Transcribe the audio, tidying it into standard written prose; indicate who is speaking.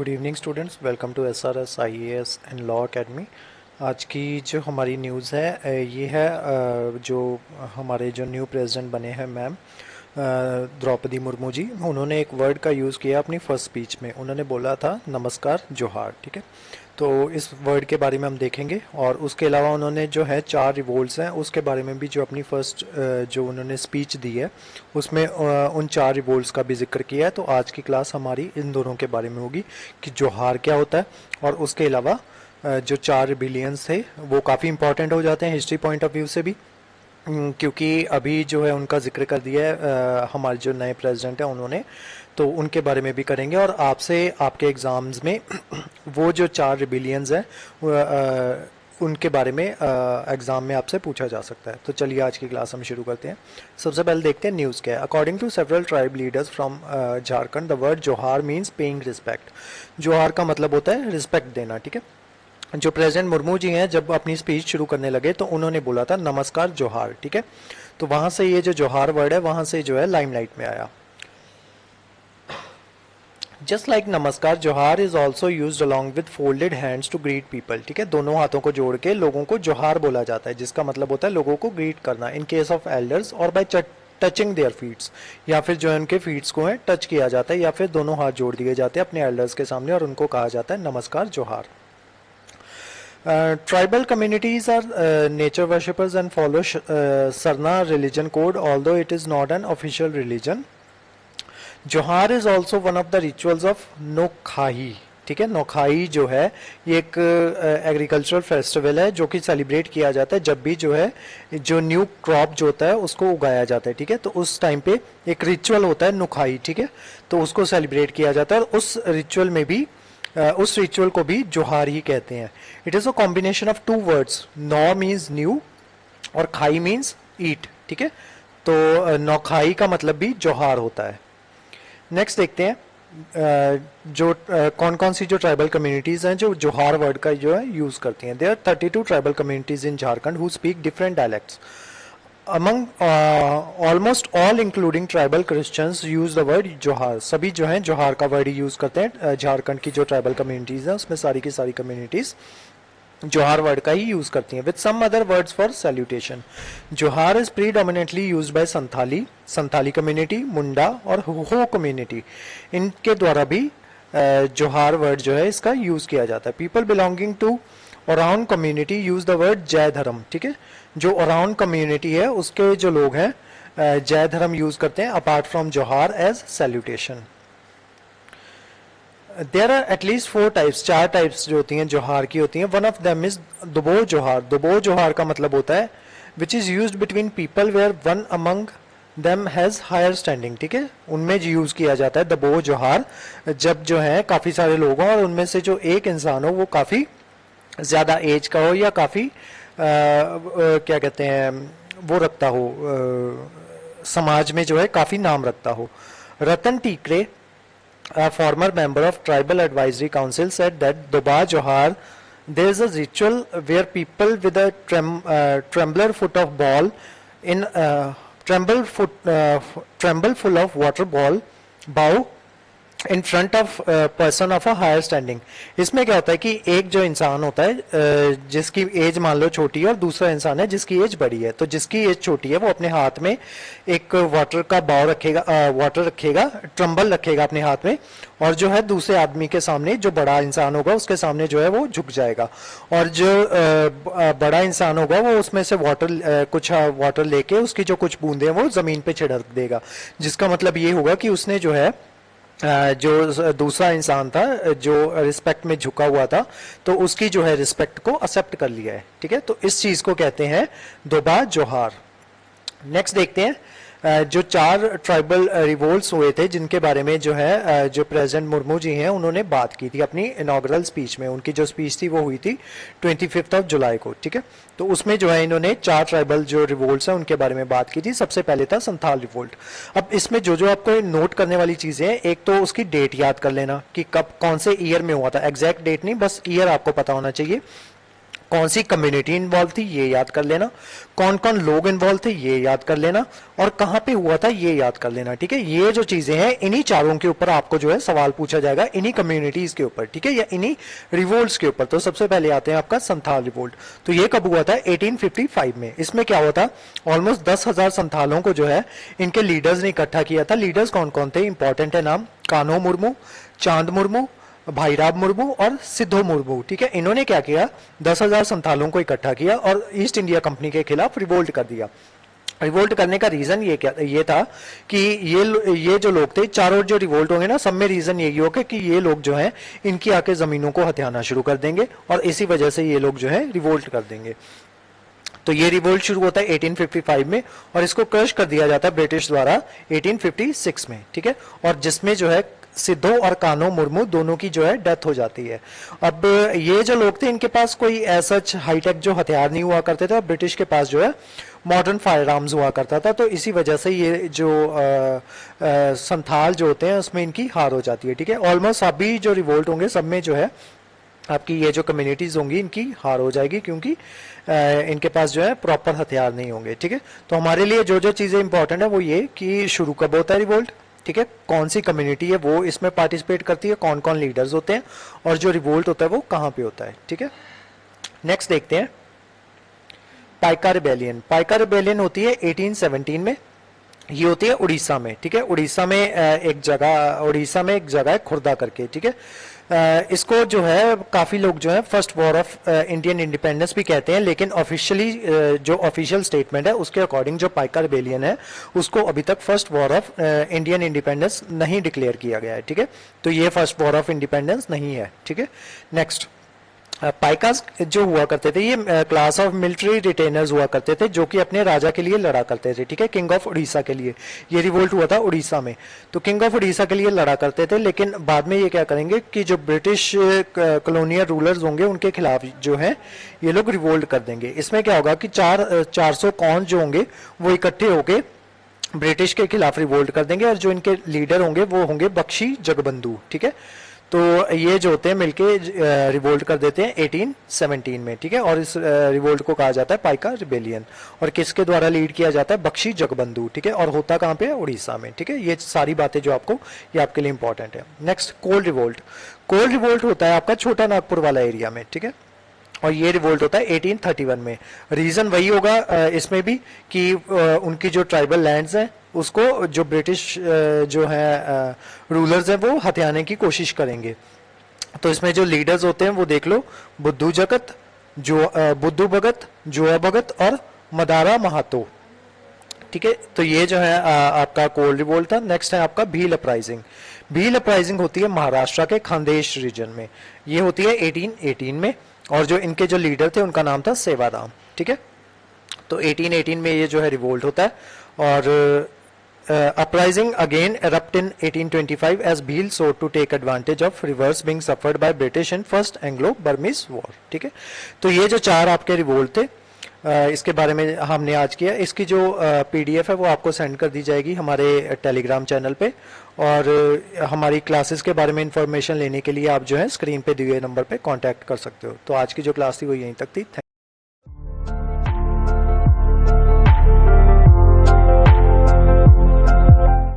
Speaker 1: Good evening students, welcome to SRS IAS and law academy. आज की जो हमारी न्यूज़ है ये है जो हमारे जो न्यू प्रेसिडेंट बने हैं मैम द्रौपदी मुर्मू जी, उन्होंने एक वर्ड का यूज़ किया अपनी फर्स्ट स्पीच में। उन्होंने बोला था नमस्कार जोहार। ठीक है, तो इस वर्ड के बारे में हम देखेंगे और उसके अलावा उन्होंने जो है 4 रिवोल्ट्स हैं उसके बारे में भी जो अपनी फर्स्ट जो उन्होंने स्पीच दी है उसमें उन 4 रिवोल्ट्स का भी जिक्र किया है। तो आज की क्लास हमारी इन दोनों के बारे में होगी कि जोहार क्या होता है और उसके अलावा जो 4 रिबिलियंस थे वो काफ़ी इंपॉर्टेंट हो जाते हैं हिस्ट्री पॉइंट ऑफ व्यू से भी, क्योंकि अभी जो है उनका जिक्र कर दिया है हमारे जो नए प्रेसिडेंट हैं उन्होंने, तो उनके बारे में भी करेंगे। और आपसे आपके एग्ज़ाम्स में वो जो 4 रिबिलियंस हैं उनके बारे में एग्ज़ाम में आपसे पूछा जा सकता है। तो चलिए आज की क्लास हम शुरू करते हैं। सबसे पहले देखते हैं न्यूज़ क्या है। According to several tribe leaders from Jharkhand, the word Johar means paying respect. Johar का मतलब होता है रिस्पेक्ट देना। ठीक है, जो प्रेसिडेंट मुर्मू जी हैं जब अपनी स्पीच शुरू करने लगे तो उन्होंने बोला था नमस्कार जोहार। ठीक है, तो वहाँ से ये जो जोहार वर्ड है वहाँ से जो है लाइमलाइट में आया। Just like namaskar, Johar is also use along with folded hands to greet people. ठीक है, दोनों हाथों को जोड़ के लोगों को जोहार बोला जाता है, जिसका मतलब होता है लोगों को ग्रीट करना। इन केस ऑफ एल्डर्स और बाय टचिंग देयर फीट्स, या फिर जो है उनके फीट्स को है टच किया जाता है या फिर दोनों हाथ जोड़ दिए जाते हैं अपने एल्डर्स के सामने और उनको कहा जाता है नमस्कार जोहार। Tribal communities are nature worshippers and follow Sarna religion code, although it is not an official religion. Johar is also one of the rituals of Nokhai. ठीक है, नोखाई जो है ये एक एग्रीकल्चरल फेस्टिवल है जो कि सेलिब्रेट किया जाता है जब भी जो है जो न्यू क्रॉप जो होता है उसको उगाया जाता है। ठीक है, तो उस टाइम पे एक रिचुअल होता है नुखाई। ठीक है, तो उसको सेलिब्रेट किया जाता है और उस रिचुअल में भी उस रिचुअल को भी जोहार ही कहते हैं। It is a combination of 2 words, now means new और खाई मीन्स ईट। ठीक है, तो नौखाई का मतलब भी जोहार होता है। नेक्स्ट देखते हैं जो कौन कौन सी जो ट्राइबल कम्युनिटीज हैं जो जोहार वर्ड का जो है यूज करती हैं। There are 32 tribal communities in Jharkhand who speak different dialects. Among almost all including tribal Christians use the word Johar. सभी जो हैं जोहार का वर्ड यूज करते हैं। झारखंड की जो ट्राइबल कम्युनिटीज हैं उसमें सारी की सारी कम्युनिटीज जोहार वर्ड का ही यूज करती हैं with some other words for salutation. Johar is predominantly use by Santhali community, Munda और हो कम्युनिटी। इनके द्वारा भी जोहार वर्ड जो है इसका यूज किया जाता है। People belonging to Oraon community use the word Jai Dharm. ठीक है, जो ओराउन कम्युनिटी है उसके जो लोग हैं जय धर्म यूज करते हैं apart from Johar as salutation. There are at least 4 types, 4 types जो होती हैं जोहार की होती हैं। One of them is Dubo Johar. Dubo Johar का मतलब होता है which is used between people where one among them has higher standing. ठीक है, उनमें ज़ किया जाता है दबो जोहार जब जो है काफ़ी सारे लोग हों और उनमें से जो एक इंसान हो वो काफ़ी ज़्यादा एज का हो या काफ़ी क्या कहते हैं वो रखता हो, समाज में जो है काफ़ी नाम रखता हो। रतन टीकरे, a former member of tribal advisory council, said that Doba Johar, there is a ritual where people with a trembler foot of ball in tremble full of water ball bow in front of person of a higher standing. इसमें क्या होता है कि एक जो इंसान होता है जिसकी एज मान लो छोटी है और दूसरा इंसान है जिसकी एज बड़ी है। तो जिसकी एज छोटी है वो अपने हाथ में एक वाटर का बाव रखेगा, वाटर रखेगा, ट्रम्बल रखेगा अपने हाथ में, और जो है दूसरे आदमी के सामने जो बड़ा इंसान होगा उसके सामने जो है वो झुक जाएगा और जो बड़ा इंसान होगा वो उसमें से कुछ वाटर लेके उसकी जो कुछ बूंदे हैं वो जमीन पे छिड़क देगा। जिसका मतलब ये होगा कि उसने जो है जो दूसरा इंसान था जो रिस्पेक्ट में झुका हुआ था तो उसकी जो है रिस्पेक्ट को एक्सेप्ट कर लिया है। ठीक है, तो इस चीज को कहते हैं दोबा जोहार। नेक्स्ट देखते हैं जो 4 ट्राइबल रिवोल्ट्स हुए थे जिनके बारे में जो है जो प्रेसिडेंट मुर्मू जी हैं उन्होंने बात की थी अपनी इनॉग्रल स्पीच में। उनकी जो स्पीच थी वो हुई थी 25 जुलाई को। ठीक है, तो उसमें जो है इन्होंने 4 ट्राइबल जो रिवोल्ट्स हैं उनके बारे में बात की थी। सबसे पहले था संथाल रिवोल्ट। अब इसमें जो जो आपको नोट करने वाली चीजें हैं, एक तो उसकी डेट याद कर लेना कि कब कौन से ईयर में हुआ था। एग्जैक्ट डेट नहीं, बस ईयर आपको पता होना चाहिए। कौन सी कम्युनिटी इन्वॉल्व थी ये याद कर लेना, कौन कौन लोग इन्वॉल्व थे ये याद कर लेना, और कहां पे हुआ था ये याद कर लेना। ठीक है, ये जो चीजें हैं इन्हीं चारों के ऊपर आपको जो है सवाल पूछा जाएगा, इन्हीं कम्युनिटीज के ऊपर। ठीक है, या इन्हीं रिवोल्ट्स के ऊपर। तो सबसे पहले आते हैं आपका संथाल रिवोल्ट। तो ये कब हुआ था? 1855 में। इसमें क्या हुआ था? ऑलमोस्ट 10,000 संथालों को जो है इनके लीडर्स ने इकट्ठा किया था। लीडर्स कौन कौन थे? इंपॉर्टेंट है नाम, कान्हो मुर्मू, चांद मुर्मू, भाईराब मुर्मू और सिद्धो मुर्मू। ठीक है, इन्होंने क्या किया? 10,000 संथालों को इकट्ठा किया और ईस्ट इंडिया कंपनी के खिलाफ रिवोल्ट कर दिया। रिवोल्ट करने का रीजन ये था कि ये जो लोग थे, चारों जो रिवोल्ट होंगे ना, सब में रीजन यही होगा कि ये लोग जो हैं इनकी आके जमीनों को हथियाना शुरू कर देंगे और इसी वजह से ये लोग जो है रिवोल्ट कर देंगे। तो ये रिवोल्ट शुरू होता है 1855 में और इसको क्रश कर दिया जाता है ब्रिटिश द्वारा 1856 में। ठीक है, और जिसमें जो है सिद्धो और कान्हो मुर्मू दोनों की जो है डेथ हो जाती है। अब ये जो लोग थे इनके पास कोई ऐसा हाईटेक जो हथियार नहीं हुआ करते थे और ब्रिटिश के पास जो है मॉडर्न फायर आर्म्स हुआ करता था। तो इसी वजह से ये जो संथाल जो होते हैं उसमें इनकी हार हो जाती है। ठीक है, ऑलमोस्ट सभी जो रिवोल्ट होंगे सब में जो है आपकी ये जो कम्युनिटीज होंगी इनकी हार हो जाएगी, क्योंकि इनके पास जो है प्रॉपर हथियार नहीं होंगे। ठीक है, तो हमारे लिए जो जो चीजें इंपॉर्टेंट है वो ये कि शुरू कब होता है रिवोल्ट, ठीक है, कौन सी कम्युनिटी है वो इसमें पार्टिसिपेट करती है, कौन कौन लीडर्स होते हैं, और जो रिवोल्ट होता है वो कहाँ पे होता है। ठीक है, नेक्स्ट देखते हैं पाइका रिबेलियन। पाइका रिबेलियन होती है 1817 में। ये होती है उड़ीसा में। ठीक है, उड़ीसा में एक जगह है खुर्दा करके। ठीक है, इसको जो है काफी लोग जो है first war of Indian independence भी कहते हैं, लेकिन ऑफिशियली जो ऑफिशियल स्टेटमेंट है उसके अकॉर्डिंग जो पाइका रिबेलियन है उसको अभी तक first war of Indian independence नहीं डिक्लेयर किया गया है। ठीक है, तो ये फर्स्ट वॉर ऑफ इंडिपेंडेंस नहीं है। ठीक है, नेक्स्ट पाइकास जो हुआ करते थे ये क्लास ऑफ मिलिट्री रिटेनर्स हुआ करते थे जो कि अपने राजा के लिए लड़ा करते थे। ठीक है, किंग ऑफ उड़ीसा के लिए ये रिवोल्ट हुआ था उड़ीसा में। तो किंग ऑफ उड़ीसा के लिए लड़ा करते थे, लेकिन बाद में ये क्या करेंगे कि जो ब्रिटिश कॉलोनियल रूलर्स होंगे उनके खिलाफ जो है ये लोग रिवोल्ट कर देंगे। इसमें क्या होगा कि 400 कौन जो होंगे वो इकट्ठे होके ब्रिटिश के खिलाफ रिवोल्ट कर देंगे और जो इनके लीडर होंगे वो होंगे बख्शी जगबंधु। ठीक है, तो ये जो होते हैं मिलके रिवोल्ट कर देते हैं 1817 में। ठीक है, और इस रिवोल्ट को कहा जाता है पाइका रिबेलियन और किसके द्वारा लीड किया जाता है? बख्शी जगबंधु। ठीक है, और होता कहाँ पे है? उड़ीसा में। ठीक है, ये सारी बातें जो आपको ये आपके लिए इंपॉर्टेंट है। नेक्स्ट कोल रिवोल्ट। कोल रिवोल्ट होता है आपका छोटा नागपुर वाला एरिया में। ठीक है, और ये रिवोल्ट होता है 1831 में। रीजन वही होगा इसमें भी कि उनकी जो ट्राइबल लैंड्स हैं उसको जो ब्रिटिश जो है रूलर्स हैं वो हथियाने की कोशिश करेंगे। तो इसमें जो लीडर्स होते हैं वो देख लो, बुद्धू जगत, बुद्धू भगत, जोया भगत और मदारा महातो। ठीक है, तो ये जो है आपका कोल रिवोल्ट था। नेक्स्ट है आपका भील अपराइजिंग। भील अपराइजिंग होती है महाराष्ट्र के खानदेश रीजन में। ये होती है 1818 में और जो इनके जो लीडर थे उनका नाम था सेवाराम। ठीक है, तो 1818 में ये जो है रिवोल्ट होता है और uprising again erupt in 1825 as Bhil sought to take advantage of reverse being suffered by British in first Anglo-Burmese war। ठीक है, तो ये जो चार आपके रिवोल्ट थे इसके बारे में हमने आज किया। इसकी जो PDF है वो आपको सेंड कर दी जाएगी हमारे टेलीग्राम चैनल पे, और हमारी क्लासेस के बारे में इंफॉर्मेशन लेने के लिए आप जो है स्क्रीन पे दिए नंबर पे कांटेक्ट कर सकते हो। तो आज की जो क्लास थी वो यहीं तक थी। थैंक